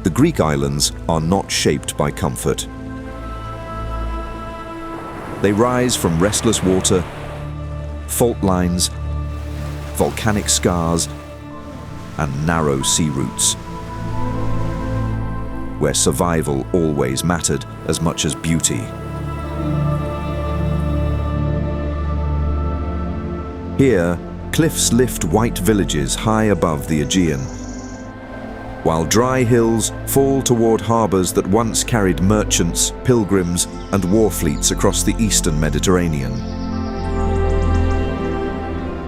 The Greek islands are not shaped by comfort. They rise from restless water, fault lines, volcanic scars, and narrow sea routes, where survival always mattered as much as beauty. Here, cliffs lift white villages high above the Aegean, while dry hills fall toward harbors that once carried merchants, pilgrims, and war fleets across the eastern Mediterranean.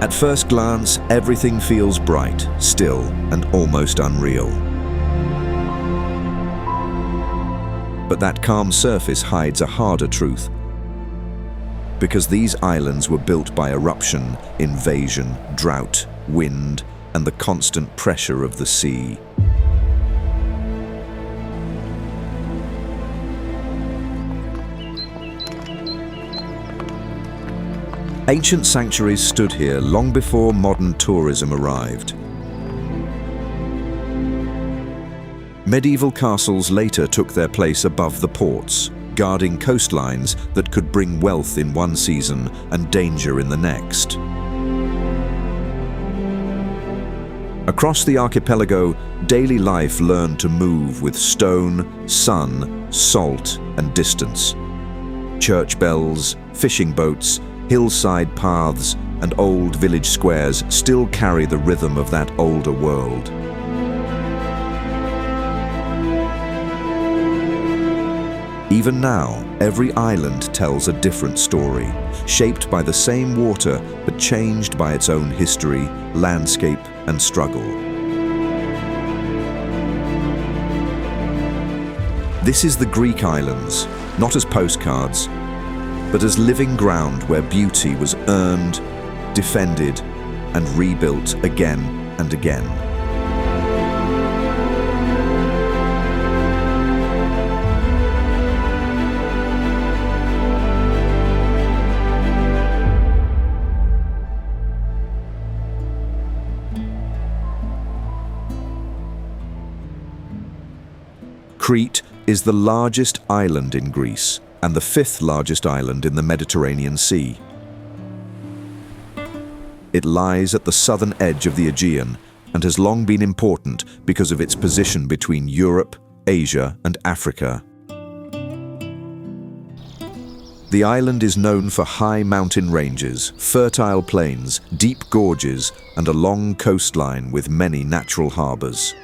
At first glance, everything feels bright, still, and almost unreal. But that calm surface hides a harder truth. Because these islands were built by eruption, invasion, drought, wind, and the constant pressure of the sea. Ancient sanctuaries stood here long before modern tourism arrived. Medieval castles later took their place above the ports, guarding coastlines that could bring wealth in one season and danger in the next. Across the archipelago, daily life learned to move with stone, sun, salt, and distance. Church bells, fishing boats, hillside paths, and old village squares still carry the rhythm of that older world. Even now, every island tells a different story, shaped by the same water but changed by its own history, landscape, and struggle. This is the Greek islands, not as postcards, but as living ground where beauty was earned, defended, and rebuilt again and again. Crete is the largest island in Greece and the fifth largest island in the Mediterranean Sea. It lies at the southern edge of the Aegean and has long been important because of its position between Europe, Asia, and Africa. The island is known for high mountain ranges, fertile plains, deep gorges, and a long coastline with many natural harbors.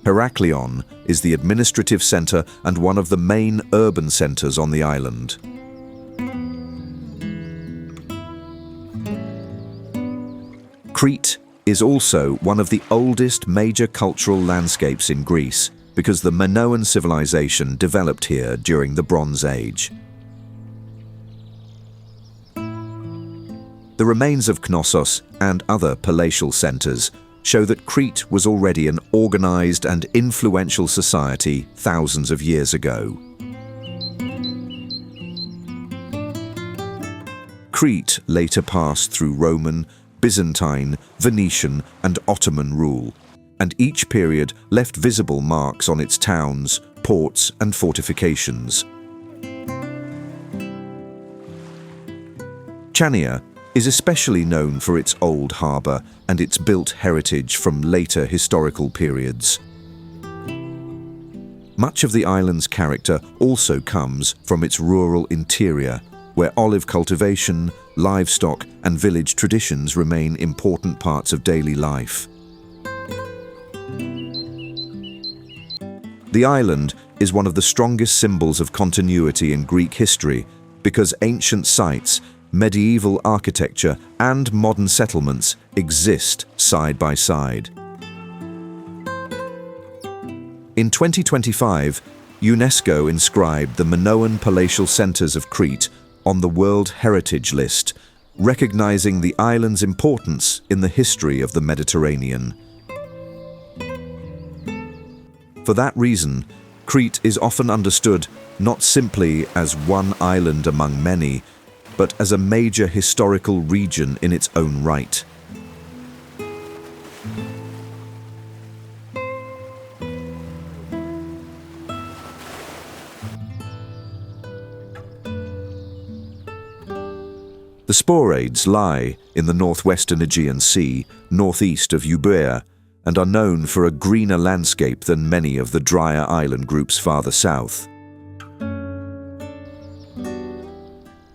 Heraklion is the administrative center and one of the main urban centers on the island. Crete is also one of the oldest major cultural landscapes in Greece because the Minoan civilization developed here during the Bronze Age. The remains of Knossos and other palatial centers show that Crete was already an organized and influential society thousands of years ago. Crete later passed through Roman, Byzantine, Venetian, and Ottoman rule, and each period left visible marks on its towns, ports, and fortifications. Chania is especially known for its old harbour and its built heritage from later historical periods. Much of the island's character also comes from its rural interior, where olive cultivation, livestock, and village traditions remain important parts of daily life. The island is one of the strongest symbols of continuity in Greek history because ancient sites, medieval architecture, and modern settlements exist side by side. In 2025, UNESCO inscribed the Minoan palatial centers of Crete on the World Heritage List, recognizing the island's importance in the history of the Mediterranean. For that reason, Crete is often understood not simply as one island among many, but as a major historical region in its own right. Sporades lie in the northwestern Aegean Sea, northeast of Euboea, and are known for a greener landscape than many of the drier island groups farther south.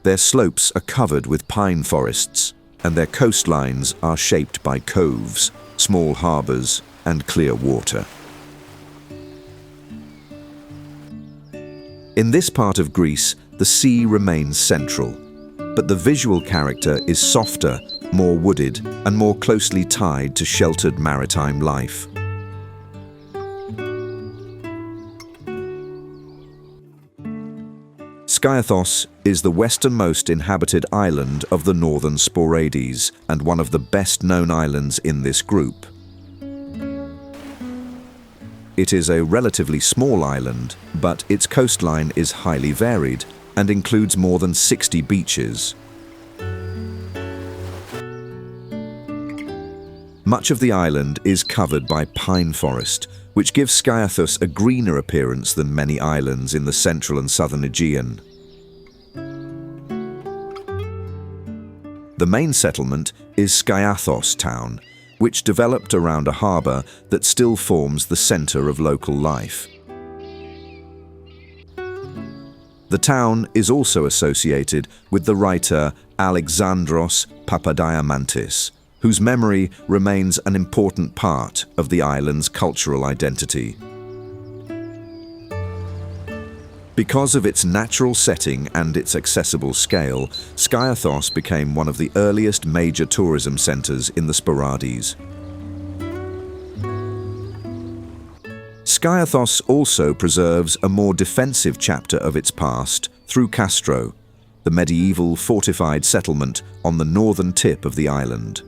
Their slopes are covered with pine forests, and their coastlines are shaped by coves, small harbours, and clear water. In this part of Greece, the sea remains central, but the visual character is softer, more wooded, and more closely tied to sheltered maritime life. Skiathos is the westernmost inhabited island of the northern Sporades and one of the best-known islands in this group. It is a relatively small island, but its coastline is highly varied and includes more than 60 beaches. Much of the island is covered by pine forest, which gives Skiathos a greener appearance than many islands in the central and southern Aegean. The main settlement is Skiathos town, which developed around a harbour that still forms the centre of local life. The town is also associated with the writer Alexandros Papadiamantis, whose memory remains an important part of the island's cultural identity. Because of its natural setting and its accessible scale, Skiathos became one of the earliest major tourism centres in the Sporades. Skiathos also preserves a more defensive chapter of its past through Castro, the medieval fortified settlement on the northern tip of the island.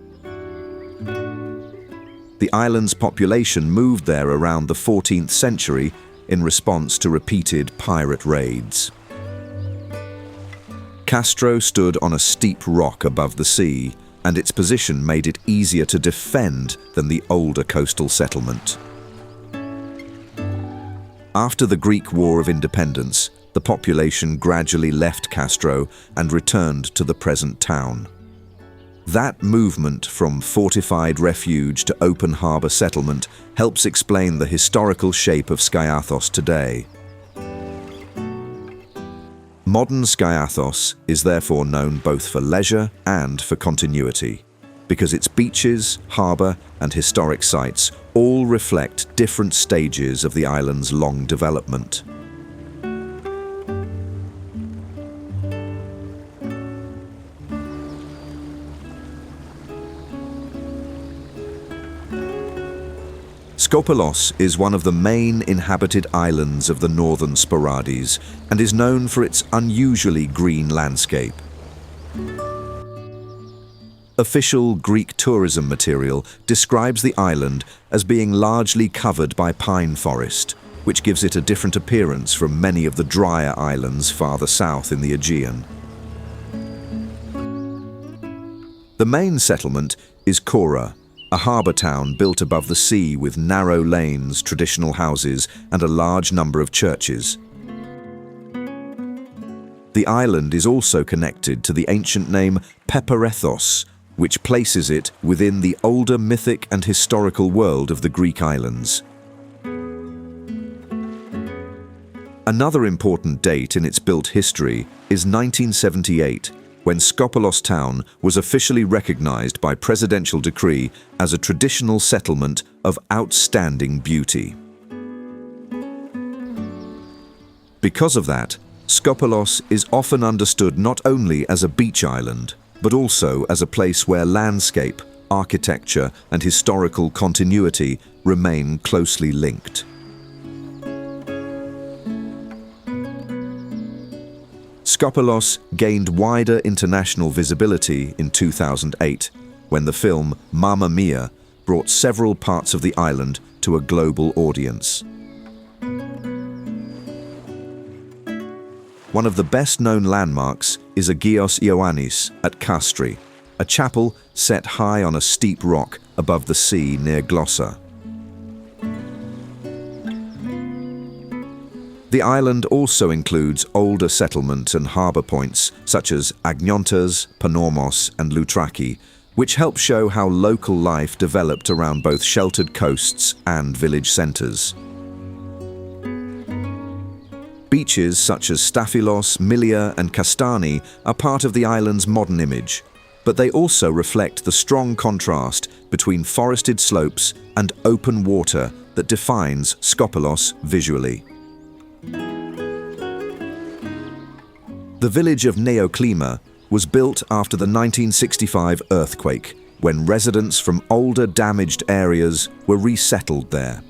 The island's population moved there around the 14th century in response to repeated pirate raids. Castro stood on a steep rock above the sea, and its position made it easier to defend than the older coastal settlement. After the Greek War of Independence, the population gradually left Castro and returned to the present town. That movement from fortified refuge to open harbour settlement helps explain the historical shape of Skiathos today. Modern Skiathos is therefore known both for leisure and for continuity, because its beaches, harbour, and historic sites all reflect different stages of the island's long development. Skopelos is one of the main inhabited islands of the northern Sporades and is known for its unusually green landscape. Official Greek tourism material describes the island as being largely covered by pine forest, which gives it a different appearance from many of the drier islands farther south in the Aegean. The main settlement is Kora, a harbour town built above the sea with narrow lanes, traditional houses, and a large number of churches. The island is also connected to the ancient name Peparethos, which places it within the older mythic and historical world of the Greek islands. Another important date in its built history is 1978, when Skopelos town was officially recognized by presidential decree as a traditional settlement of outstanding beauty. Because of that, Skopelos is often understood not only as a beach island, but also as a place where landscape, architecture, and historical continuity remain closely linked. Skopelos gained wider international visibility in 2008, when the film Mamma Mia brought several parts of the island to a global audience. One of the best-known landmarks is Aegean Ioannis at Kastri, a chapel set high on a steep rock above the sea near Glossa. The island also includes older settlement and harbour points such as Zakynthos, Panormos and Loutraki, which help show how local life developed around both sheltered coasts and village centres. Beaches such as Staphylos, Milia and Kastani are part of the island's modern image, but they also reflect the strong contrast between forested slopes and open water that defines Skopelos visually. The village of Neoklima was built after the 1965 earthquake, when residents from older damaged areas were resettled there.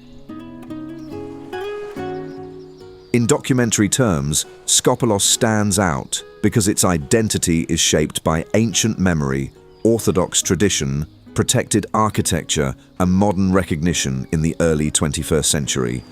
In documentary terms, Skopelos stands out because its identity is shaped by ancient memory, orthodox tradition, protected architecture, and modern recognition in the early 21st century.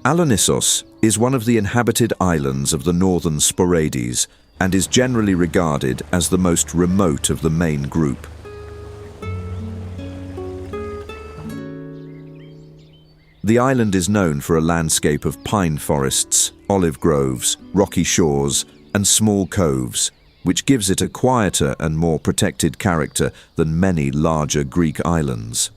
Alonissos is one of the inhabited islands of the northern Sporades and is generally regarded as the most remote of the main group. The island is known for a landscape of pine forests, olive groves, rocky shores, and small coves, which gives it a quieter and more protected character than many larger Greek islands.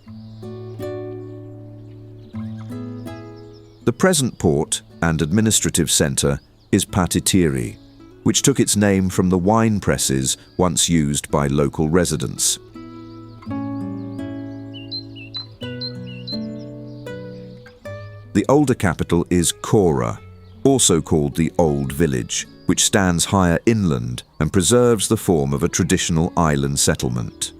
The present port and administrative centre is Patitiri, which took its name from the wine presses once used by local residents. The older capital is Kora, also called the Old Village, which stands higher inland and preserves the form of a traditional island settlement.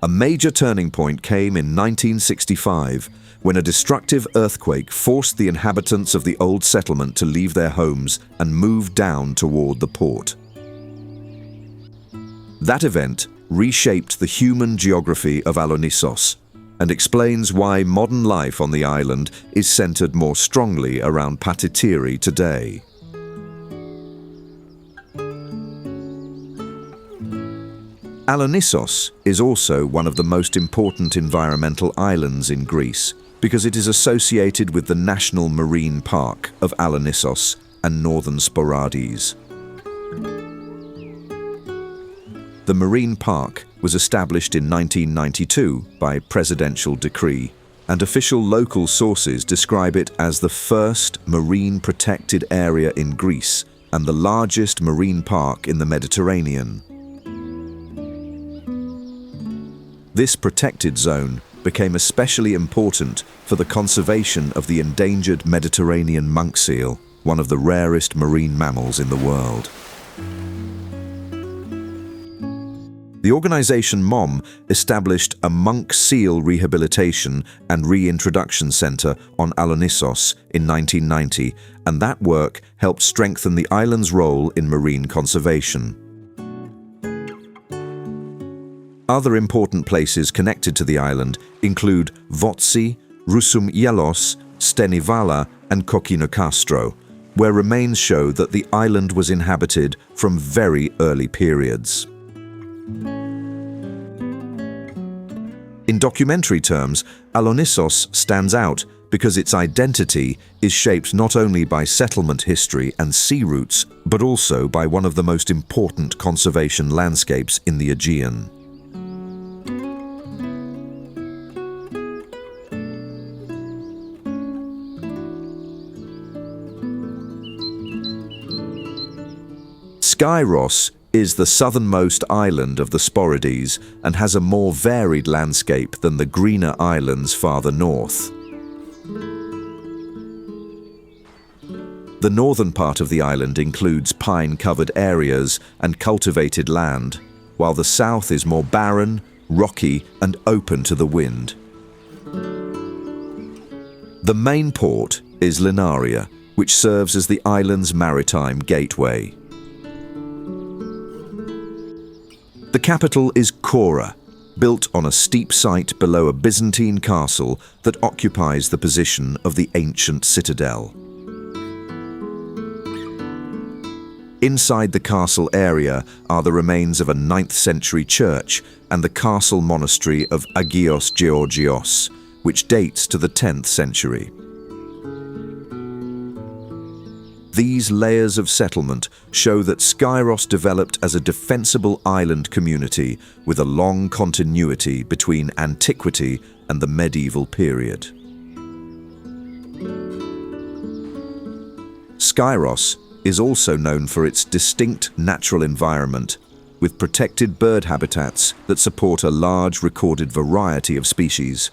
A major turning point came in 1965 when a destructive earthquake forced the inhabitants of the old settlement to leave their homes and move down toward the port. That event reshaped the human geography of Alonissos and explains why modern life on the island is centered more strongly around Patitiri today. Alonissos is also one of the most important environmental islands in Greece because it is associated with the National Marine Park of Alonissos and northern Sporades. The marine park was established in 1992 by presidential decree, and official local sources describe it as the first marine protected area in Greece and the largest marine park in the Mediterranean. This protected zone became especially important for the conservation of the endangered Mediterranean monk seal, one of the rarest marine mammals in the world. The organization MOM established a monk seal rehabilitation and reintroduction center on Alonissos in 1990, and that work helped strengthen the island's role in marine conservation. Other important places connected to the island include Votsi, Roussoum-Yelos, Stenivala and Kokkinokastro, where remains show that the island was inhabited from very early periods. In documentary terms, Alonissos stands out because its identity is shaped not only by settlement history and sea routes, but also by one of the most important conservation landscapes in the Aegean. Skyros is the southernmost island of the Sporades and has a more varied landscape than the greener islands farther north. The northern part of the island includes pine-covered areas and cultivated land, while the south is more barren, rocky and open to the wind. The main port is Linaria, which serves as the island's maritime gateway. The capital is Kora, built on a steep site below a Byzantine castle that occupies the position of the ancient citadel. Inside the castle area are the remains of a 9th century church and the castle monastery of Agios Georgios, which dates to the 10th century. These layers of settlement show that Skyros developed as a defensible island community with a long continuity between antiquity and the medieval period. Skyros is also known for its distinct natural environment, with protected bird habitats that support a large recorded variety of species.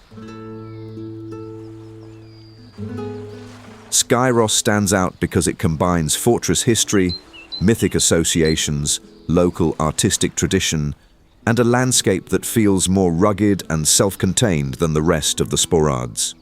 Skyros stands out because it combines fortress history, mythic associations, local artistic tradition, and a landscape that feels more rugged and self-contained than the rest of the Sporades.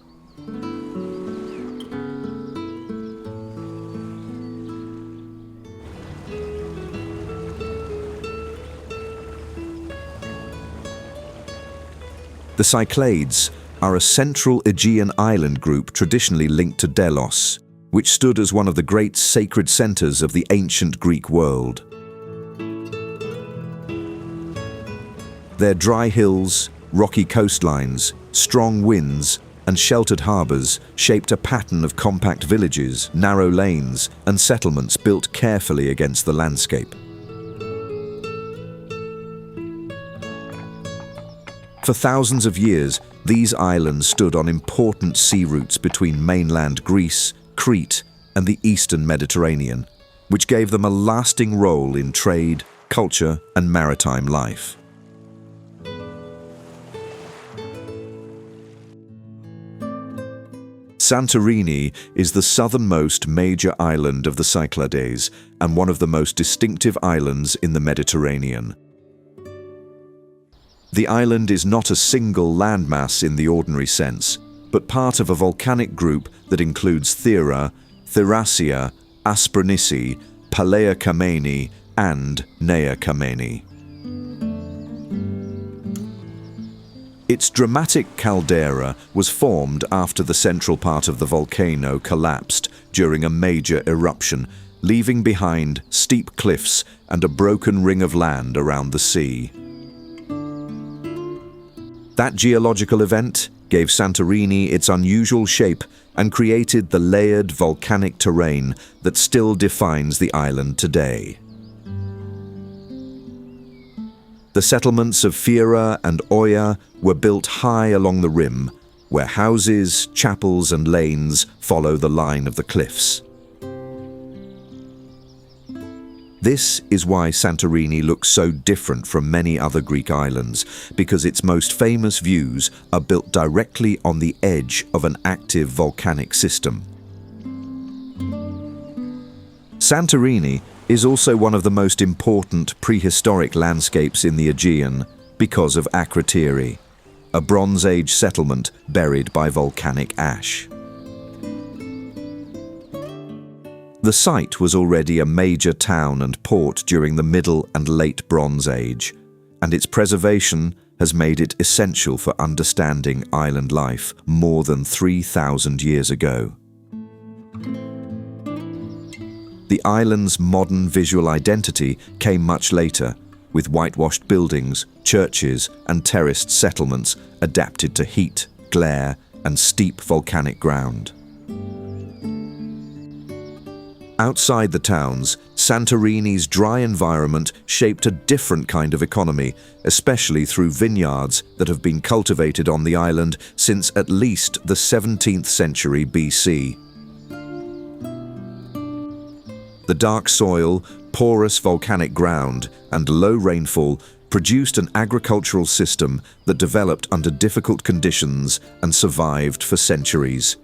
The Cyclades are a central Aegean island group traditionally linked to Delos, which stood as one of the great sacred centers of the ancient Greek world. Their dry hills, rocky coastlines, strong winds, and sheltered harbors shaped a pattern of compact villages, narrow lanes, and settlements built carefully against the landscape. For thousands of years, these islands stood on important sea routes between mainland Greece, Crete, and the eastern Mediterranean, which gave them a lasting role in trade, culture, and maritime life. Santorini is the southernmost major island of the Cyclades and one of the most distinctive islands in the Mediterranean. The island is not a single landmass in the ordinary sense, but part of a volcanic group that includes Thera, Thracia, Aspronissi, Palea Kameni, and Nea Kameni. Its dramatic caldera was formed after the central part of the volcano collapsed during a major eruption, leaving behind steep cliffs and a broken ring of land around the sea. That geological event gave Santorini its unusual shape and created the layered volcanic terrain that still defines the island today. The settlements of Fira and Oia were built high along the rim, where houses, chapels, and lanes follow the line of the cliffs. This is why Santorini looks so different from many other Greek islands, because its most famous views are built directly on the edge of an active volcanic system. Santorini is also one of the most important prehistoric landscapes in the Aegean because of Akrotiri, a Bronze Age settlement buried by volcanic ash. The site was already a major town and port during the Middle and Late Bronze Age, and its preservation has made it essential for understanding island life more than 3,000 years ago. The island's modern visual identity came much later, with whitewashed buildings, churches, and terraced settlements adapted to heat, glare, and steep volcanic ground. Outside the towns, Santorini's dry environment shaped a different kind of economy, especially through vineyards that have been cultivated on the island since at least the 17th century BC. The dark soil, porous volcanic ground, and low rainfall produced an agricultural system that developed under difficult conditions and survived for centuries.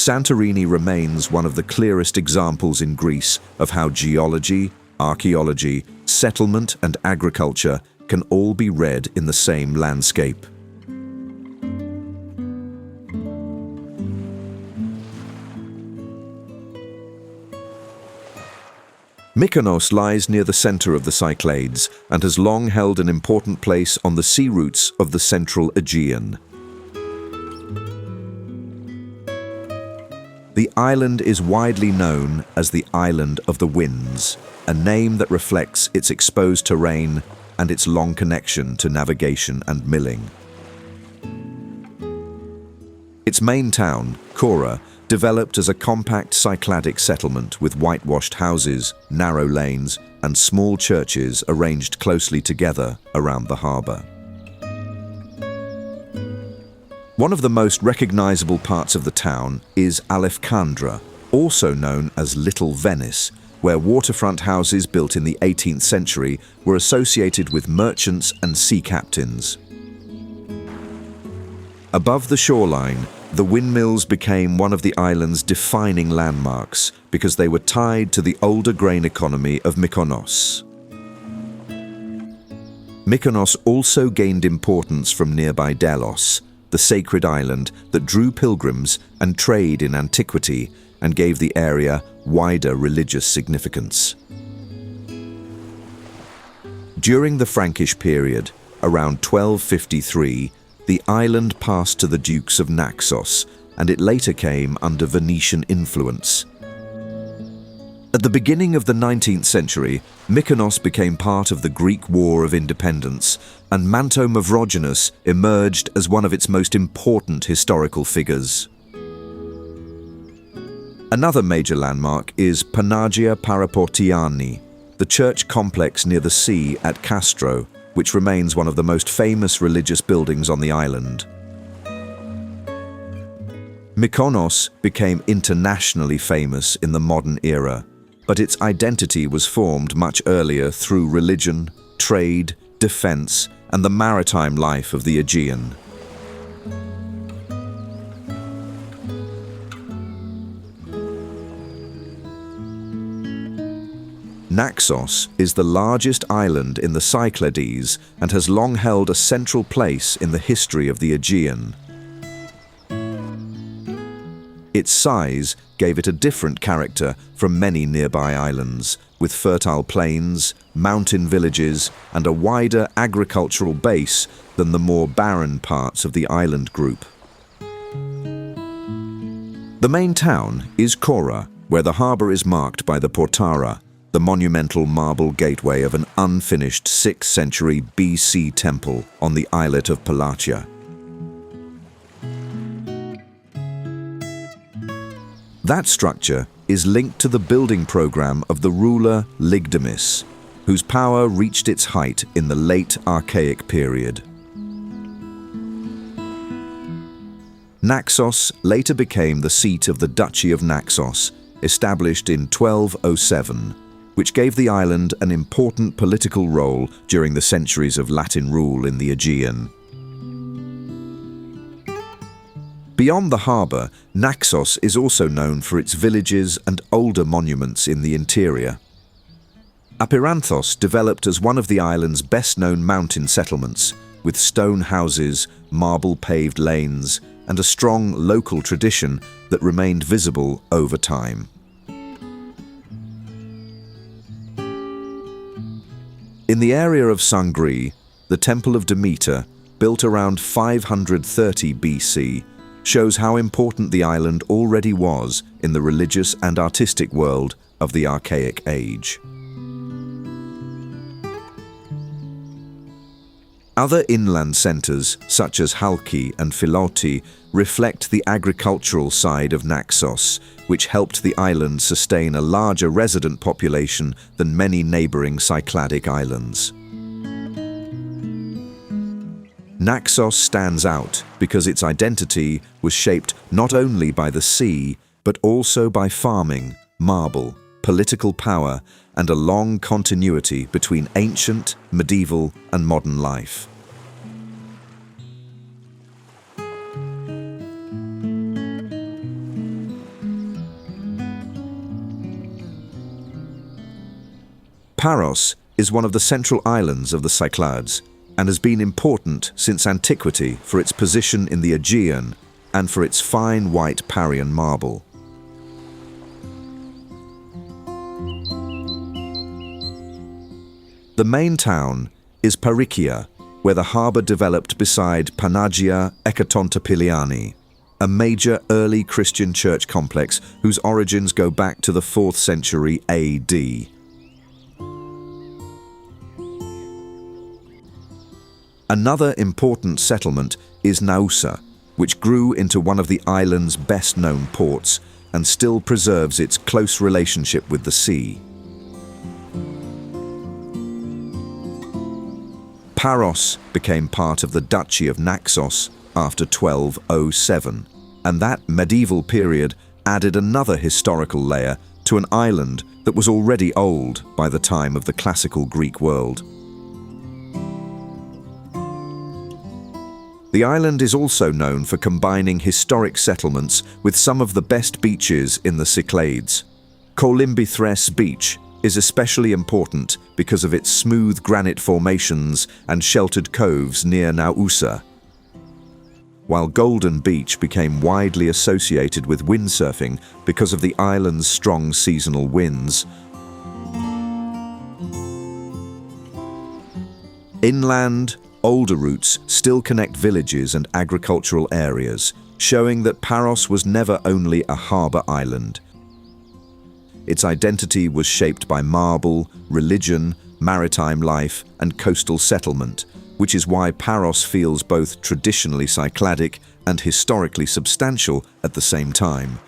Santorini remains one of the clearest examples in Greece of how geology, archaeology, settlement, and agriculture can all be read in the same landscape. Mykonos lies near the center of the Cyclades and has long held an important place on the sea routes of the central Aegean. The island is widely known as the Island of the Winds, a name that reflects its exposed terrain and its long connection to navigation and milling. Its main town, Kora, developed as a compact Cycladic settlement with whitewashed houses, narrow lanes, and small churches arranged closely together around the harbour. One of the most recognizable parts of the town is Lefkada, also known as Little Venice, where waterfront houses built in the 18th century were associated with merchants and sea captains. Above the shoreline, the windmills became one of the island's defining landmarks because they were tied to the older grain economy of Mykonos. Mykonos also gained importance from nearby Delos, the sacred island that drew pilgrims and trade in antiquity and gave the area wider religious significance. During the Frankish period, around 1253, the island passed to the Dukes of Naxos, and it later came under Venetian influence. At the beginning of the 19th century, Mykonos became part of the Greek War of Independence, and Manto Mavrogianus emerged as one of its most important historical figures. Another major landmark is Panagia Paraportiani, the church complex near the sea at Castro, which remains one of the most famous religious buildings on the island. Mykonos became internationally famous in the modern era, but its identity was formed much earlier through religion, trade, defense, and the maritime life of the Aegean. Naxos is the largest island in the Cyclades and has long held a central place in the history of the Aegean. Its size gave it a different character from many nearby islands, with fertile plains, mountain villages, and a wider agricultural base than the more barren parts of the island group. The main town is Kora, where the harbour is marked by the Portara, the monumental marble gateway of an unfinished 6th century BC temple on the islet of Palatia. That structure is linked to the building program of the ruler Lygdamis, whose power reached its height in the late Archaic period. Naxos later became the seat of the Duchy of Naxos, established in 1207, which gave the island an important political role during the centuries of Latin rule in the Aegean. Beyond the harbour, Naxos is also known for its villages and older monuments in the interior. Apiranthos developed as one of the island's best-known mountain settlements, with stone houses, marble-paved lanes, and a strong local tradition that remained visible over time. In the area of Sangri, the Temple of Demeter, built around 530 BC, shows how important the island already was in the religious and artistic world of the Archaic Age. Other inland centres, such as Halki and Philoti, reflect the agricultural side of Naxos, which helped the island sustain a larger resident population than many neighbouring Cycladic islands. Naxos stands out because its identity was shaped not only by the sea, but also by farming, marble, political power, and a long continuity between ancient, medieval, and modern life. Paros is one of the central islands of the Cyclades, and has been important since antiquity for its position in the Aegean and for its fine white Parian marble. The main town is Parikia, where the harbour developed beside Panagia Ekatontopiliani. a major early Christian church complex whose origins go back to the 4th century AD. Another important settlement is Naousa, which grew into one of the island's best-known ports and still preserves its close relationship with the sea. Paros became part of the Duchy of Naxos after 1207, and that medieval period added another historical layer to an island that was already old by the time of the classical Greek world. The island is also known for combining historic settlements with some of the best beaches in the Cyclades. Koulimbithres Beach is especially important because of its smooth granite formations and sheltered coves near Naousa, while Golden Beach became widely associated with windsurfing because of the island's strong seasonal winds. Inland, older routes still connect villages and agricultural areas, showing that Paros was never only a harbour island. Its identity was shaped by marble, religion, maritime life, and coastal settlement, which is why Paros feels both traditionally Cycladic and historically substantial at the same time.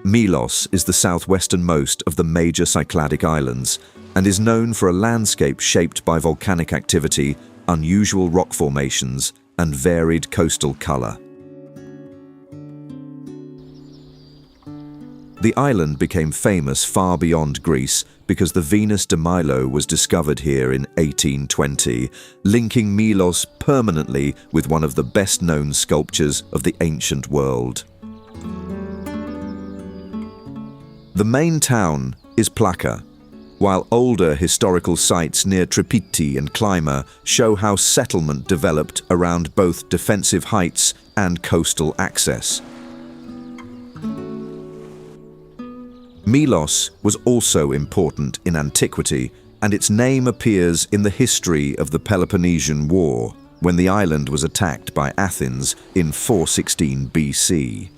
Milos is the southwesternmost of the major Cycladic islands and is known for a landscape shaped by volcanic activity, unusual rock formations, and varied coastal colour. The island became famous far beyond Greece because the Venus de Milo was discovered here in 1820, linking Milos permanently with one of the best-known sculptures of the ancient world. The main town is Plaka, while older historical sites near Tripiti and Klima show how settlement developed around both defensive heights and coastal access. Milos was also important in antiquity, and its name appears in the history of the Peloponnesian War, when the island was attacked by Athens in 416 BC.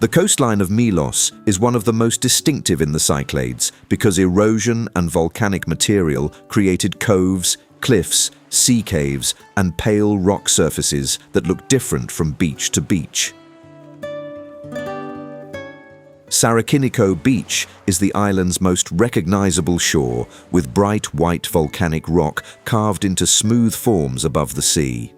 The coastline of Milos is one of the most distinctive in the Cyclades because erosion and volcanic material created coves, cliffs, sea caves, and pale rock surfaces that look different from beach to beach. Sarakyniko Beach is the island's most recognizable shore, with bright white volcanic rock carved into smooth forms above the sea.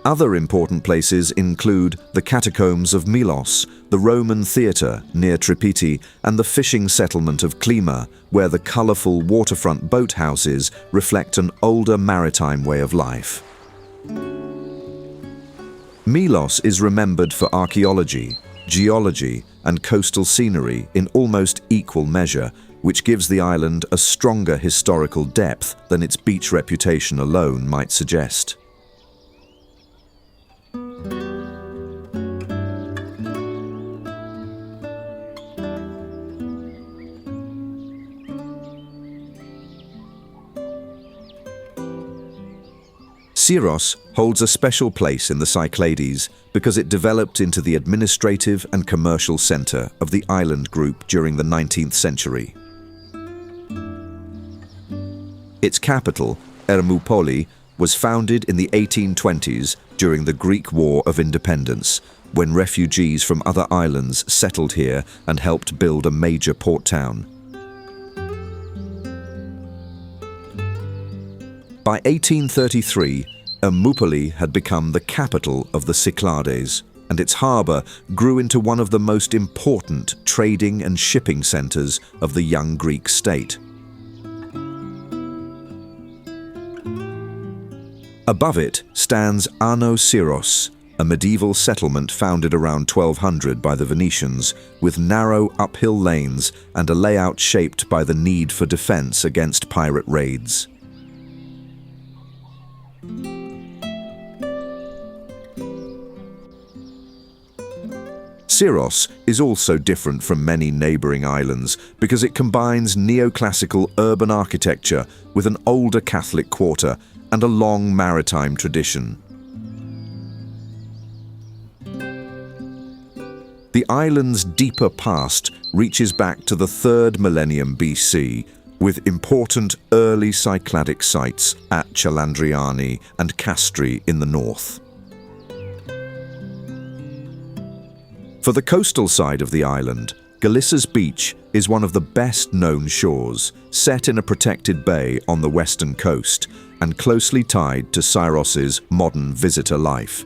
Other important places include the catacombs of Milos, the Roman theatre near Tripiti, and the fishing settlement of Klima, where the colourful waterfront boathouses reflect an older maritime way of life. Milos is remembered for archaeology, geology, and coastal scenery in almost equal measure, which gives the island a stronger historical depth than its beach reputation alone might suggest. Syros holds a special place in the Cyclades because it developed into the administrative and commercial centre of the island group during the 19th century. Its capital, Ermoupoli, was founded in the 1820s during the Greek War of Independence, when refugees from other islands settled here and helped build a major port town. By 1833, Ermoupoli had become the capital of the Cyclades, and its harbour grew into one of the most important trading and shipping centres of the young Greek state. Above it stands Syros, a medieval settlement founded around 1200 by the Venetians, with narrow uphill lanes and a layout shaped by the need for defence against pirate raids. Syros is also different from many neighbouring islands because it combines neoclassical urban architecture with an older Catholic quarter and a long maritime tradition. The island's deeper past reaches back to the 3rd millennium BC, with important early Cycladic sites at Chalandriani and Castri in the north. For the coastal side of the island, Galissa's beach is one of the best-known shores, set in a protected bay on the western coast and closely tied to Syros's modern visitor life.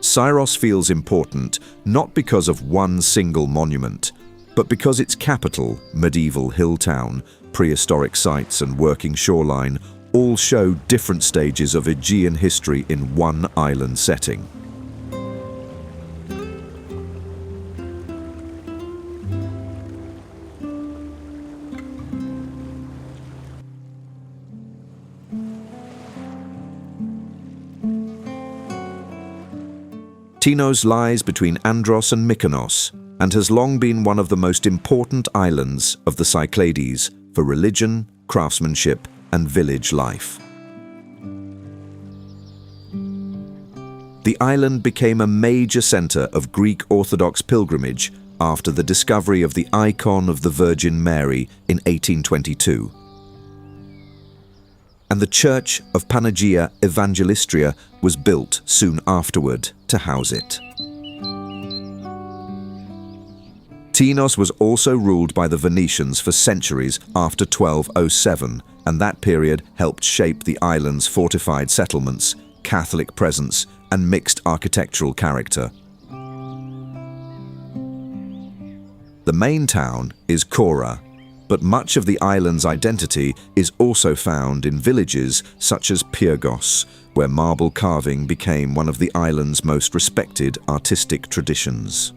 Syros feels important not because of one single monument, but because its capital, medieval hill town, prehistoric sites and working shoreline all show different stages of Aegean history in one island setting. Tinos lies between Andros and Mykonos and has long been one of the most important islands of the Cyclades for religion, craftsmanship, and village life. The island became a major centre of Greek Orthodox pilgrimage after the discovery of the icon of the Virgin Mary in 1822. And the Church of Panagia Evangelistria was built soon afterward to house it. Tinos was also ruled by the Venetians for centuries after 1207, and that period helped shape the island's fortified settlements, Catholic presence, and mixed architectural character. The main town is Kora, but much of the island's identity is also found in villages such as Pyrgos, where marble carving became one of the island's most respected artistic traditions.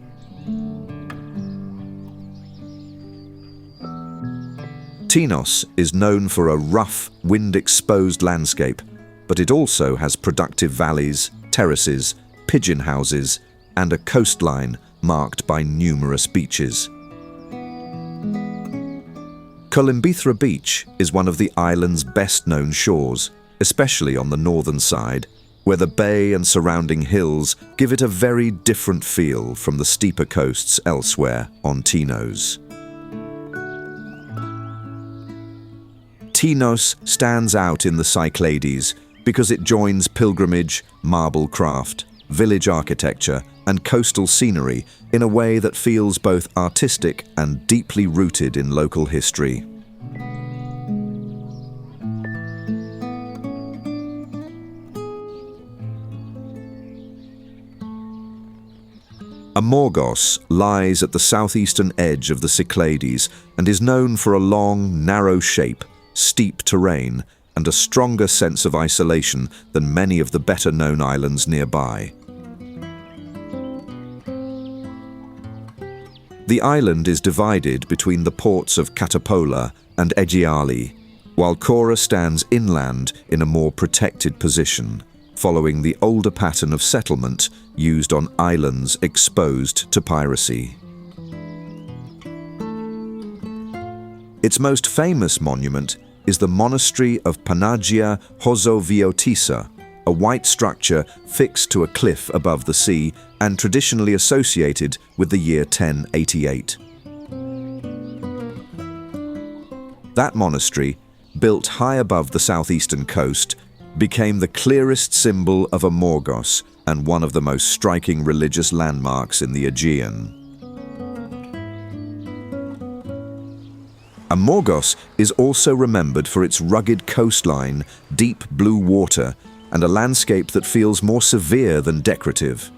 Tinos is known for a rough, wind-exposed landscape, but it also has productive valleys, terraces, pigeon houses, and a coastline marked by numerous beaches. Kolimbithra Beach is one of the island's best-known shores, especially on the northern side, where the bay and surrounding hills give it a very different feel from the steeper coasts elsewhere on Tinos. Tinos stands out in the Cyclades because it joins pilgrimage, marble craft, village architecture, and coastal scenery in a way that feels both artistic and deeply rooted in local history. Amorgos lies at the southeastern edge of the Cyclades and is known for a long, narrow shape, steep terrain, and a stronger sense of isolation than many of the better-known islands nearby. The island is divided between the ports of Katapola and Aegiali, while Kora stands inland in a more protected position, following the older pattern of settlement used on islands exposed to piracy. Its most famous monument is the monastery of Panagia Hozoviotissa, a white structure fixed to a cliff above the sea and traditionally associated with the year 1088. That monastery, built high above the southeastern coast, became the clearest symbol of Amorgos and one of the most striking religious landmarks in the Aegean. Amorgos is also remembered for its rugged coastline, deep blue water, and a landscape that feels more severe than decorative.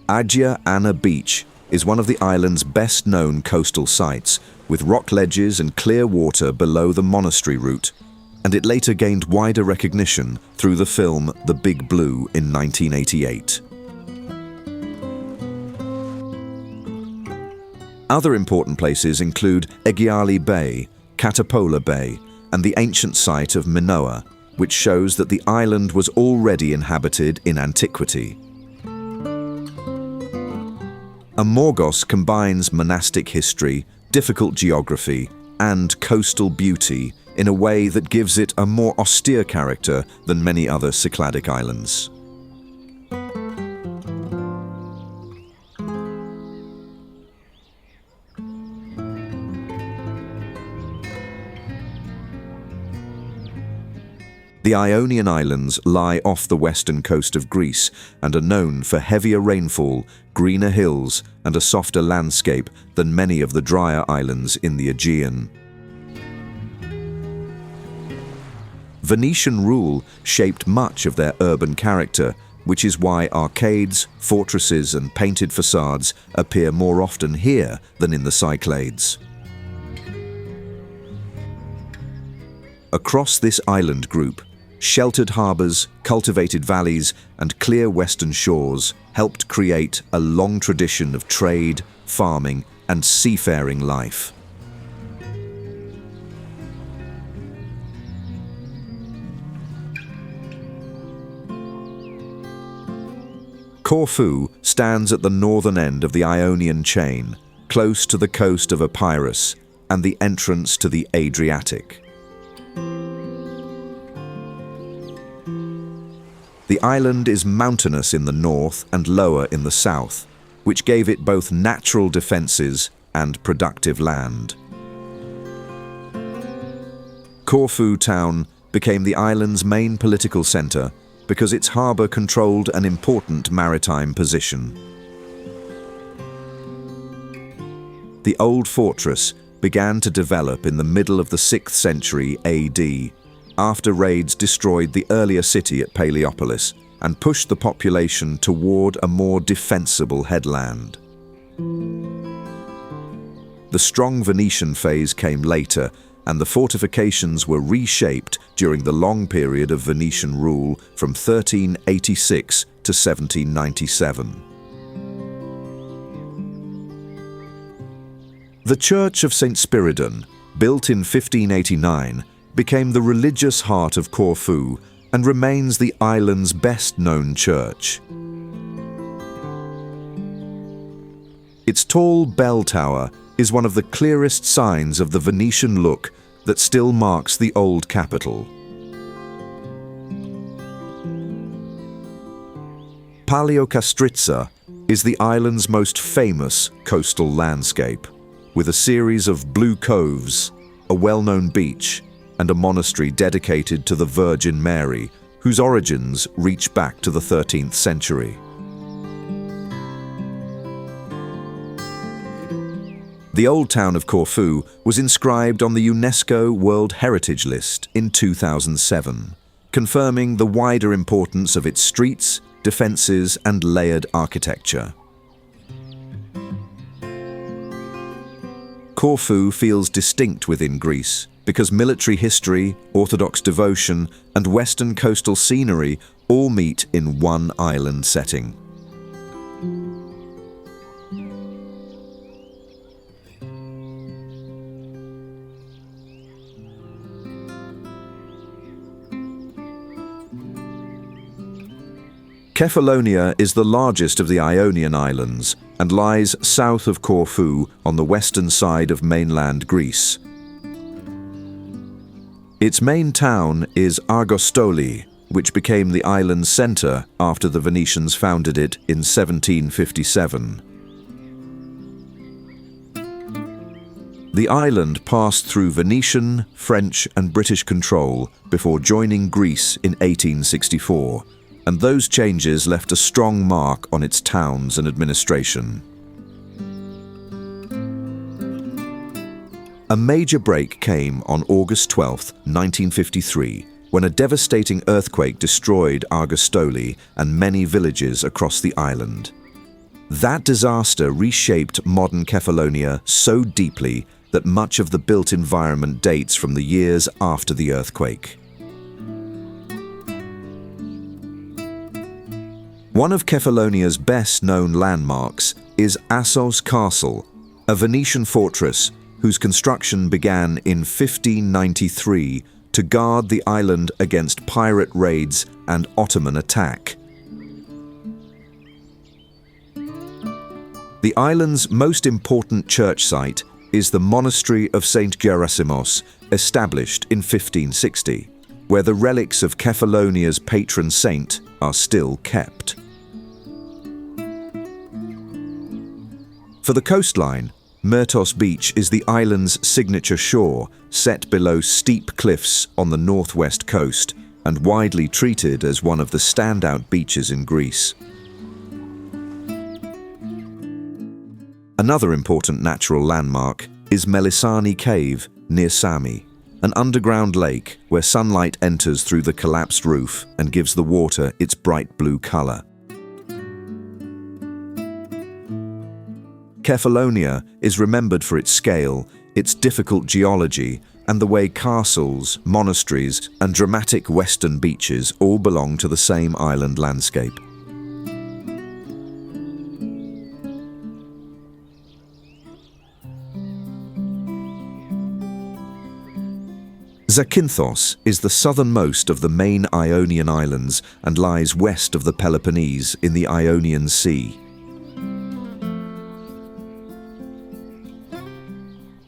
Agia Anna Beach is one of the island's best-known coastal sites, with rock ledges and clear water below the monastery route, and it later gained wider recognition through the film The Big Blue in 1988. Other important places include Aegiali Bay, Katapola Bay, and the ancient site of Minoa, which shows that the island was already inhabited in antiquity. Amorgos combines monastic history, difficult geography, and coastal beauty in a way that gives it a more austere character than many other Cycladic islands. The Ionian Islands lie off the western coast of Greece and are known for heavier rainfall, greener hills, and a softer landscape than many of the drier islands in the Aegean. Venetian rule shaped much of their urban character, which is why arcades, fortresses, and painted facades appear more often here than in the Cyclades. Across this island group, sheltered harbours, cultivated valleys, and clear western shores helped create a long tradition of trade, farming, and seafaring life. Corfu stands at the northern end of the Ionian chain, close to the coast of Paros and the entrance to the Adriatic. The island is mountainous in the north and lower in the south, which gave it both natural defences and productive land. Corfu town became the island's main political centre because its harbour controlled an important maritime position. The old fortress began to develop in the middle of the 6th century AD, after raids destroyed the earlier city at Paleopolis and pushed the population toward a more defensible headland. The strong Venetian phase came later, and the fortifications were reshaped during the long period of Venetian rule from 1386 to 1797. The Church of St. Spiridon, built in 1589, became the religious heart of Corfu and remains the island's best-known church. Its tall bell tower is one of the clearest signs of the Venetian look that still marks the old capital. Paleokastritsa is the island's most famous coastal landscape, with a series of blue coves, a well-known beach, and a monastery dedicated to the Virgin Mary, whose origins reach back to the 13th century. The old town of Corfu was inscribed on the UNESCO World Heritage List in 2007, confirming the wider importance of its streets, defences, and layered architecture. Corfu feels distinct within Greece, because military history, Orthodox devotion, and Western coastal scenery all meet in one island setting. Kefalonia is the largest of the Ionian Islands and lies south of Corfu on the western side of mainland Greece. Its main town is Argostoli, which became the island's centre after the Venetians founded it in 1757. The island passed through Venetian, French, and British control before joining Greece in 1864, and those changes left a strong mark on its towns and administration. A major break came on August 12, 1953, when a devastating earthquake destroyed Argostoli and many villages across the island. That disaster reshaped modern Kefalonia so deeply that much of the built environment dates from the years after the earthquake. One of Kefalonia's best-known landmarks is Assos Castle, a Venetian fortress whose construction began in 1593 to guard the island against pirate raids and Ottoman attack. The island's most important church site is the monastery of St. Gerasimos, established in 1560, where the relics of Kefalonia's patron saint are still kept. For the coastline, Myrtos Beach is the island's signature shore, set below steep cliffs on the northwest coast and widely treated as one of the standout beaches in Greece. Another important natural landmark is Melisani Cave near Sami, an underground lake where sunlight enters through the collapsed roof and gives the water its bright blue color. Kefalonia is remembered for its scale, its difficult geology, and the way castles, monasteries, and dramatic western beaches all belong to the same island landscape. Zakynthos is the southernmost of the main Ionian islands and lies west of the Peloponnese in the Ionian Sea.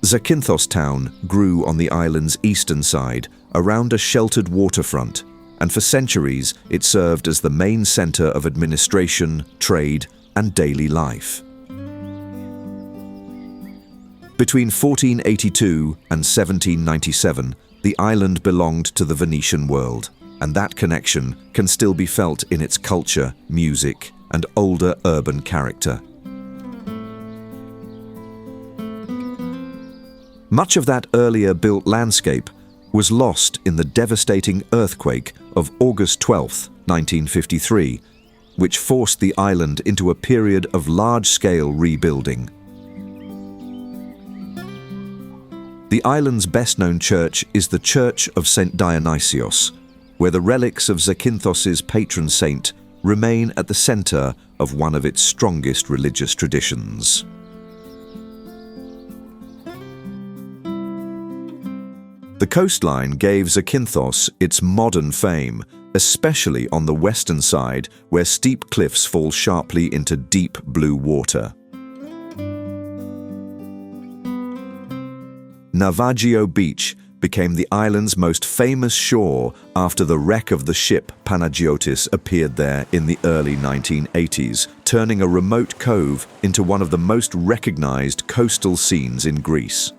Zakynthos town grew on the island's eastern side, around a sheltered waterfront, and for centuries it served as the main center of administration, trade, and daily life. Between 1482 and 1797, the island belonged to the Venetian world, and that connection can still be felt in its culture, music, and older urban character. Much of that earlier built landscape was lost in the devastating earthquake of August 12, 1953, which forced the island into a period of large-scale rebuilding. The island's best-known church is the Church of St. Dionysios, where the relics of Zakynthos' patron saint remain at the center of one of its strongest religious traditions. The coastline gave Zakynthos its modern fame, especially on the western side, where steep cliffs fall sharply into deep blue water. Navaggio Beach became the island's most famous shore after the wreck of the ship Panagiotis appeared there in the early 1980s, turning a remote cove into one of the most recognized coastal scenes in Greece.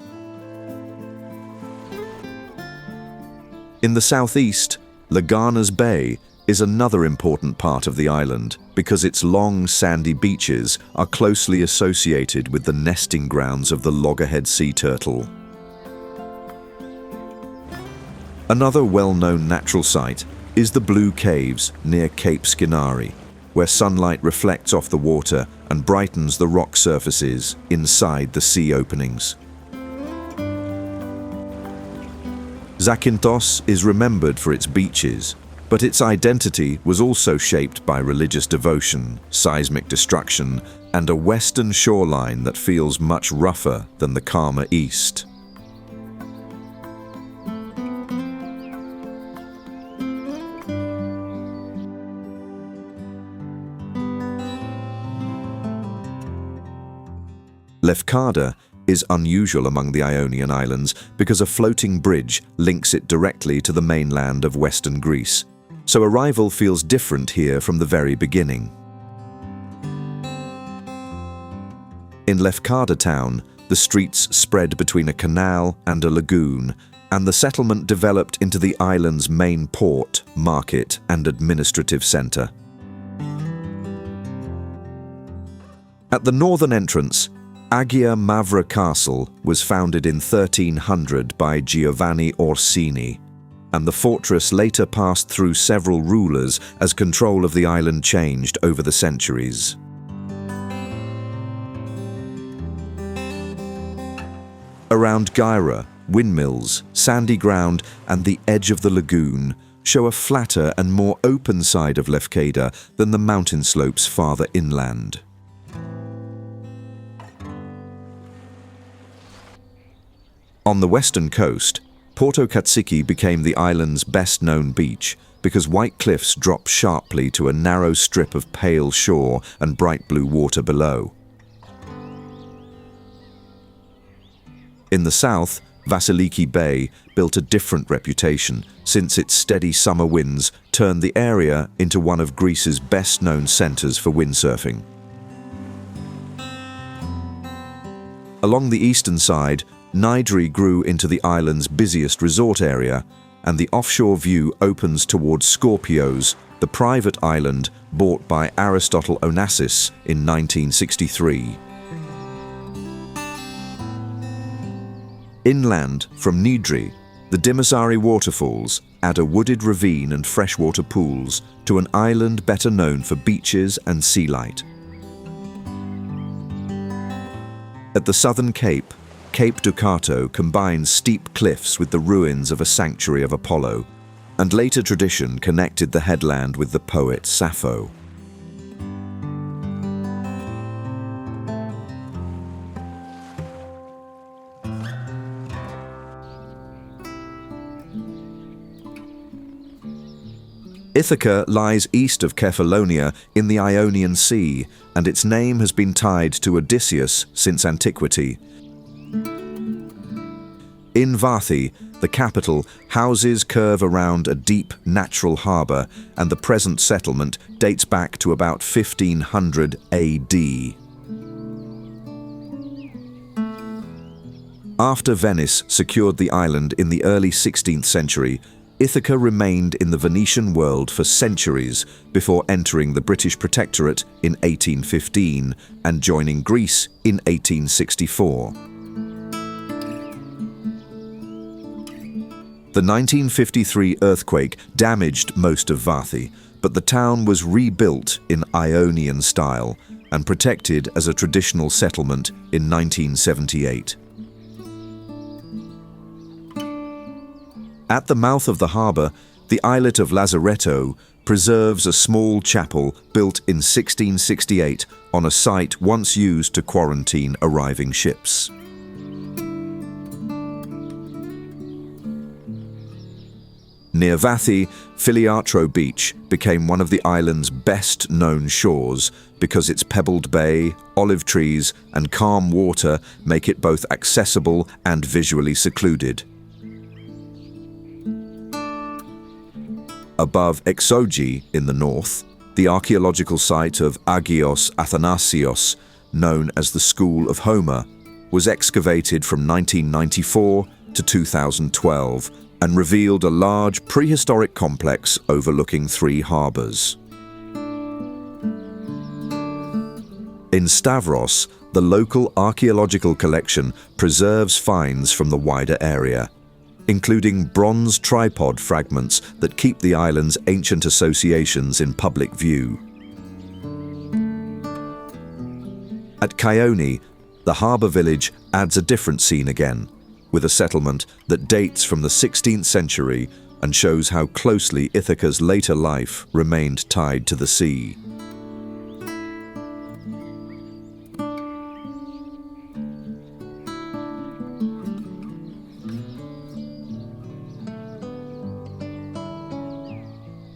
In the southeast, Laganas Bay is another important part of the island because its long, sandy beaches are closely associated with the nesting grounds of the loggerhead sea turtle. Another well-known natural site is the Blue Caves near Cape Skinari, where sunlight reflects off the water and brightens the rock surfaces inside the sea openings. Zakynthos is remembered for its beaches, but its identity was also shaped by religious devotion, seismic destruction, and a western shoreline that feels much rougher than the calmer east. Lefkada is unusual among the Ionian Islands because a floating bridge links it directly to the mainland of western Greece, so arrival feels different here from the very beginning. In Lefkada town, the streets spread between a canal and a lagoon, and the settlement developed into the island's main port, market, and administrative center. At the northern entrance, Agia Mavra Castle was founded in 1300 by Giovanni Orsini, and the fortress later passed through several rulers as control of the island changed over the centuries. Around Gyra, windmills, sandy ground, and the edge of the lagoon show a flatter and more open side of Lefkada than the mountain slopes farther inland. On the western coast, Porto Katsiki became the island's best-known beach because white cliffs drop sharply to a narrow strip of pale shore and bright blue water below. In the south, Vasiliki Bay built a different reputation since its steady summer winds turned the area into one of Greece's best-known centres for windsurfing. Along the eastern side, Nidri grew into the island's busiest resort area, and the offshore view opens towards Skopelos, the private island bought by Aristotle Onassis in 1963. Inland from Nidri, the Dimasari waterfalls add a wooded ravine and freshwater pools to an island better known for beaches and sea light. At the southern cape, Cape Ducato combines steep cliffs with the ruins of a sanctuary of Apollo, and later tradition connected the headland with the poet Sappho. Ithaca lies east of Kefalonia in the Ionian Sea, and its name has been tied to Odysseus since antiquity. In Vathi, the capital, houses curve around a deep natural harbour, and the present settlement dates back to about 1500 AD. After Venice secured the island in the early 16th century, Ithaca remained in the Venetian world for centuries before entering the British Protectorate in 1815 and joining Greece in 1864. The 1953 earthquake damaged most of Vathi, but the town was rebuilt in Ionian style and protected as a traditional settlement in 1978. At the mouth of the harbour, the islet of Lazaretto preserves a small chapel built in 1668 on a site once used to quarantine arriving ships. Near Vathi, Filiatro Beach became one of the island's best-known shores because its pebbled bay, olive trees, and calm water make it both accessible and visually secluded. Above Exogi in the north, the archaeological site of Agios Athanasios, known as the School of Homer, was excavated from 1994 to 2012 and revealed a large prehistoric complex overlooking 3 harbours. In Stavros, the local archaeological collection preserves finds from the wider area, including bronze tripod fragments that keep the island's ancient associations in public view. At Chione, the harbour village adds a different scene again, with a settlement that dates from the 16th century and shows how closely Ithaca's later life remained tied to the sea.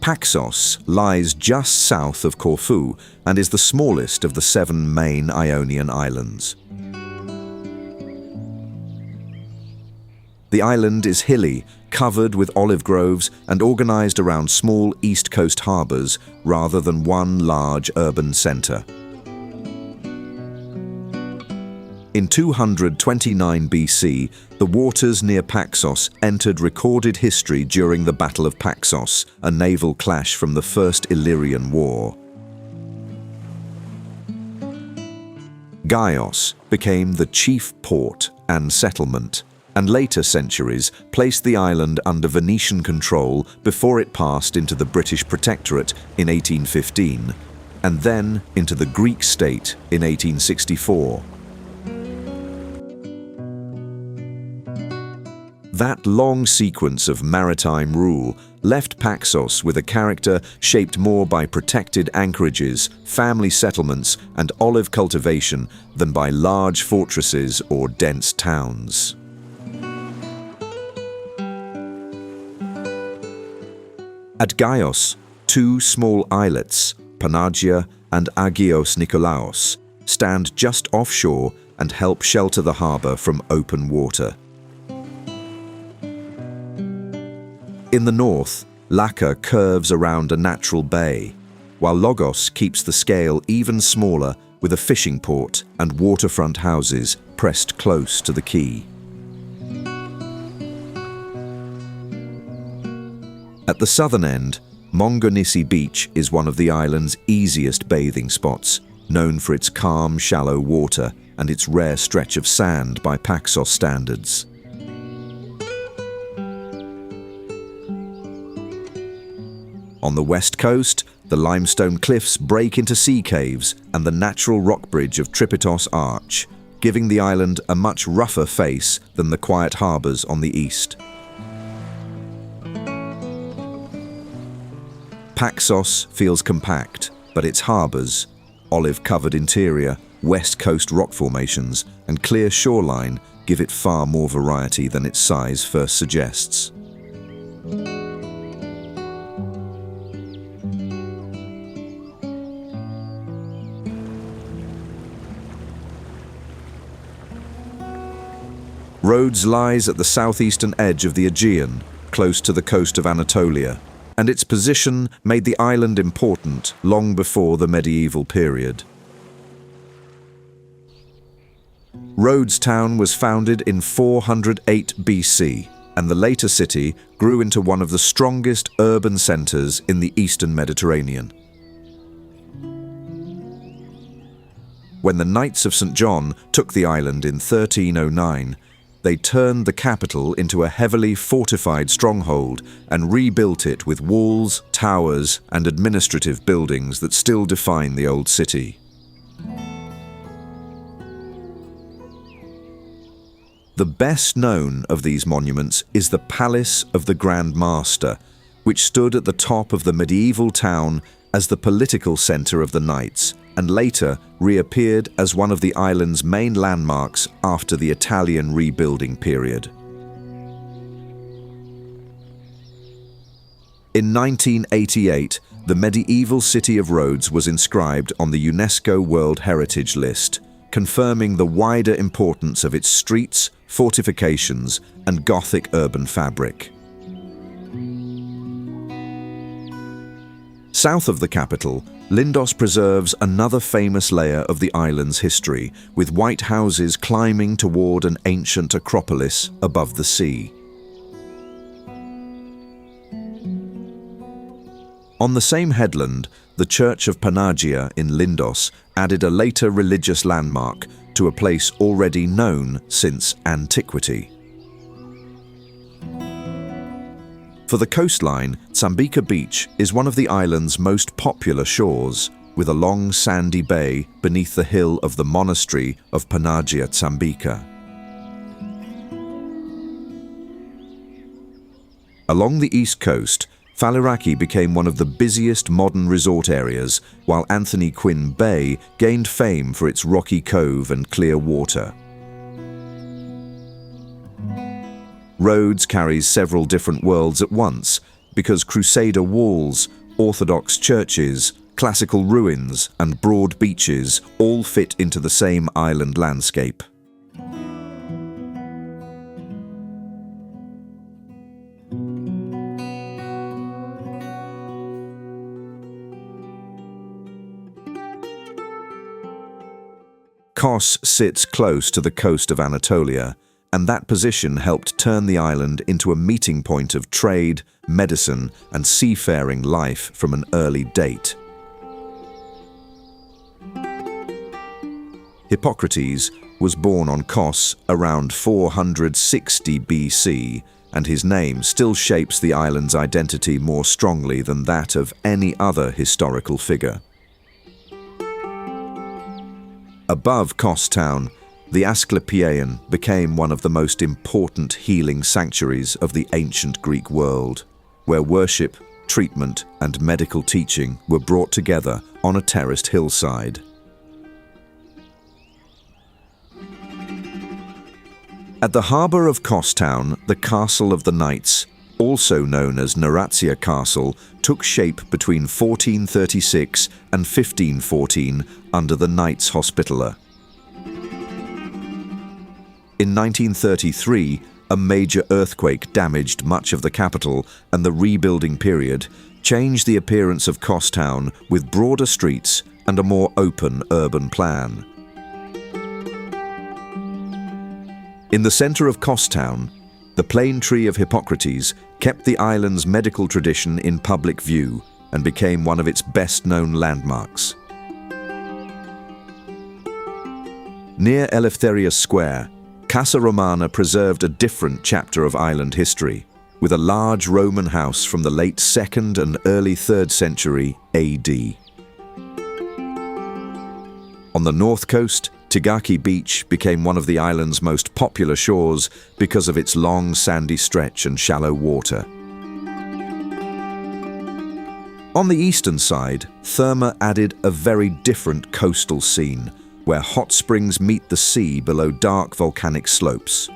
Paxos lies just south of Corfu and is the smallest of the 7 main Ionian islands. The island is hilly, covered with olive groves and organised around small east coast harbours rather than one large urban centre. In 229 BC, the waters near Paxos entered recorded history during the Battle of Paxos, a naval clash from the First Illyrian War. Gaios became the chief port and settlement, and later centuries placed the island under Venetian control before it passed into the British Protectorate in 1815, and then into the Greek state in 1864. That long sequence of maritime rule left Paxos with a character shaped more by protected anchorages, family settlements, and olive cultivation than by large fortresses or dense towns. At Gaios, two small islets, Panagia and Agios Nikolaos, stand just offshore and help shelter the harbour from open water. In the north, Laka curves around a natural bay, while Logos keeps the scale even smaller with a fishing port and waterfront houses pressed close to the quay. At the southern end, Mongonissi Beach is one of the island's easiest bathing spots, known for its calm, shallow water and its rare stretch of sand by Paxos standards. On the west coast, the limestone cliffs break into sea caves and the natural rock bridge of Tripitos Arch, giving the island a much rougher face than the quiet harbours on the east. Paxos feels compact, but its harbours, olive-covered interior, west coast rock formations, and clear shoreline give it far more variety than its size first suggests. Rhodes lies at the southeastern edge of the Aegean, close to the coast of Anatolia, and its position made the island important long before the medieval period. Rhodes town was founded in 408 BC, and the later city grew into one of the strongest urban centres in the eastern Mediterranean. When the Knights of St. John took the island in 1309, they turned the capital into a heavily fortified stronghold and rebuilt it with walls, towers, and administrative buildings that still define the old city. The best known of these monuments is the Palace of the Grand Master, which stood at the top of the medieval town as the political centre of the Knights, and later reappeared as one of the island's main landmarks after the Italian rebuilding period. In 1988, the medieval city of Rhodes was inscribed on the UNESCO World Heritage List, confirming the wider importance of its streets, fortifications, and Gothic urban fabric. South of the capital, Lindos preserves another famous layer of the island's history, with white houses climbing toward an ancient acropolis above the sea. On the same headland, the Church of Panagia in Lindos added a later religious landmark to a place already known since antiquity. For the coastline, Tsambika Beach is one of the island's most popular shores, with a long sandy bay beneath the hill of the monastery of Panagia Tsambika. Along the east coast, Faliraki became one of the busiest modern resort areas, while Anthony Quinn Bay gained fame for its rocky cove and clear water. Rhodes carries several different worlds at once, because Crusader walls, Orthodox churches, classical ruins, and broad beaches all fit into the same island landscape. Kos sits close to the coast of Anatolia, and that position helped turn the island into a meeting point of trade, medicine, and seafaring life from an early date. Hippocrates was born on Kos around 460 BC, and his name still shapes the island's identity more strongly than that of any other historical figure. Above Kos town, the Asclepieion became one of the most important healing sanctuaries of the ancient Greek world, where worship, treatment, and medical teaching were brought together on a terraced hillside. At the harbour of Kos town, the Castle of the Knights, also known as Naratia Castle, took shape between 1436 and 1514 under the Knights Hospitaller. In 1933, a major earthquake damaged much of the capital, and the rebuilding period changed the appearance of Kos town with broader streets and a more open urban plan. In the center of Kos town, the plane tree of Hippocrates kept the island's medical tradition in public view and became one of its best-known landmarks. Near Eleftherios Square, Casa Romana preserved a different chapter of island history, with a large Roman house from the late 2nd and early 3rd century AD. On the north coast, Tigaki Beach became one of the island's most popular shores because of its long sandy stretch and shallow water. On the eastern side, Therma added a very different coastal scene, where hot springs meet the sea below dark volcanic slopes.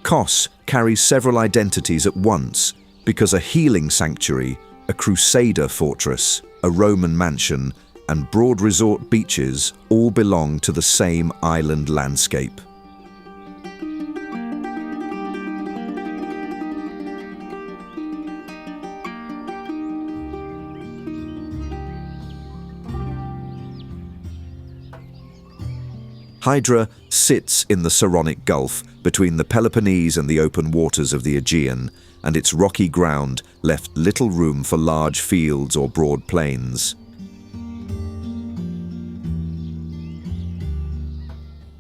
Kos carries several identities at once, because a healing sanctuary, a crusader fortress, a Roman mansion, and broad resort beaches all belong to the same island landscape. Hydra sits in the Saronic Gulf between the Peloponnese and the open waters of the Aegean, and its rocky ground left little room for large fields or broad plains.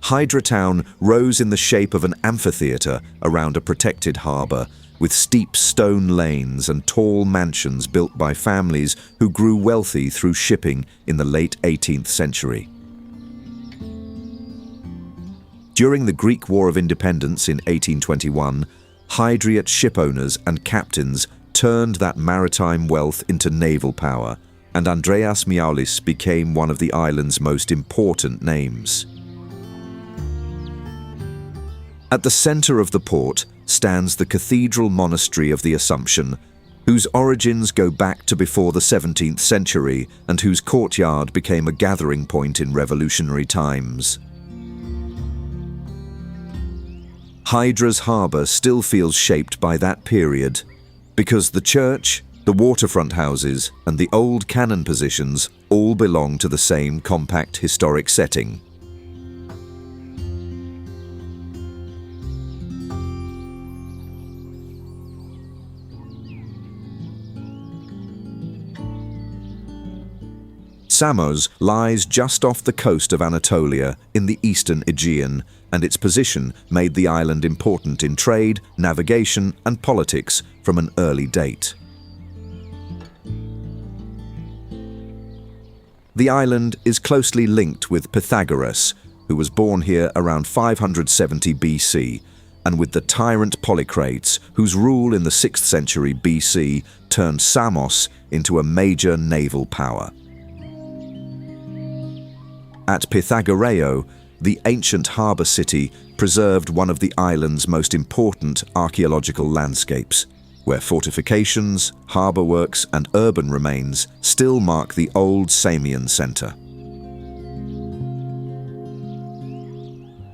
Hydra town rose in the shape of an amphitheatre around a protected harbour, with steep stone lanes and tall mansions built by families who grew wealthy through shipping in the late 18th century. During the Greek War of Independence in 1821, Hydriot shipowners and captains turned that maritime wealth into naval power, and Andreas Miaoulis became one of the island's most important names. At the center of the port stands the Cathedral Monastery of the Assumption, whose origins go back to before the 17th century and whose courtyard became a gathering point in revolutionary times. Hydra's harbour still feels shaped by that period, because the church, the waterfront houses, and the old cannon positions all belong to the same compact historic setting. Samos lies just off the coast of Anatolia in the eastern Aegean, and its position made the island important in trade, navigation, and politics from an early date. The island is closely linked with Pythagoras, who was born here around 570 BC, and with the tyrant Polycrates, whose rule in the 6th century BC turned Samos into a major naval power. At Pythagoreio, the ancient harbour city preserved one of the island's most important archaeological landscapes, where fortifications, harbour works and urban remains still mark the old Samian centre.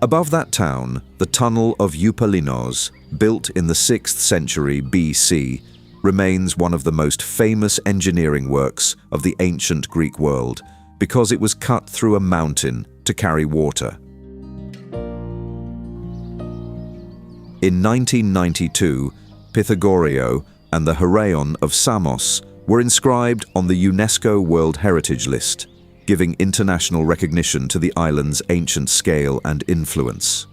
Above that town, the tunnel of Eupalinos, built in the 6th century BC, remains one of the most famous engineering works of the ancient Greek world, because it was cut through a mountain to carry water. In 1992, Pythagoreio and the Heraion of Samos were inscribed on the UNESCO World Heritage List, giving international recognition to the island's ancient scale and influence.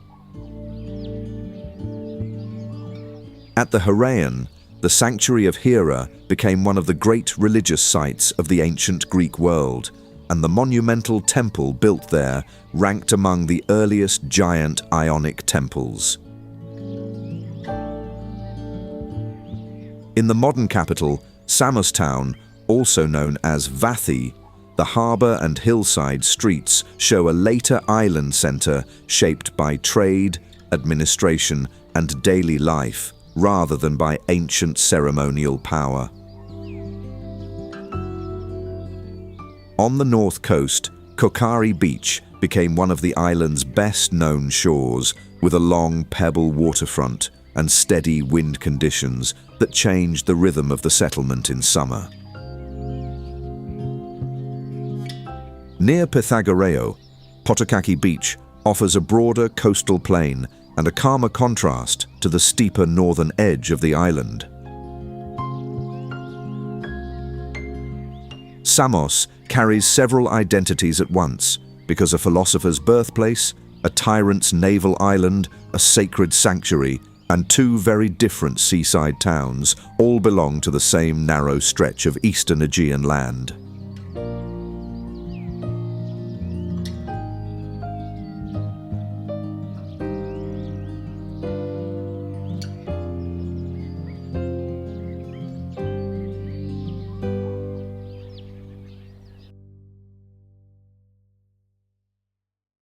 At the Heraion, the sanctuary of Hera became one of the great religious sites of the ancient Greek world, and the monumental temple built there ranked among the earliest giant Ionic temples. In the modern capital, Samos town, also known as Vathi, the harbour and hillside streets show a later island centre shaped by trade, administration, and daily life, rather than by ancient ceremonial power. On the north coast, Kokari Beach became one of the island's best-known shores, with a long pebble waterfront and steady wind conditions that changed the rhythm of the settlement in summer. Near Pythagoreio, Potokaki Beach offers a broader coastal plain and a calmer contrast to the steeper northern edge of the island. Samos carries several identities at once, because a philosopher's birthplace, a tyrant's naval island, a sacred sanctuary, and two very different seaside towns all belong to the same narrow stretch of eastern Aegean land.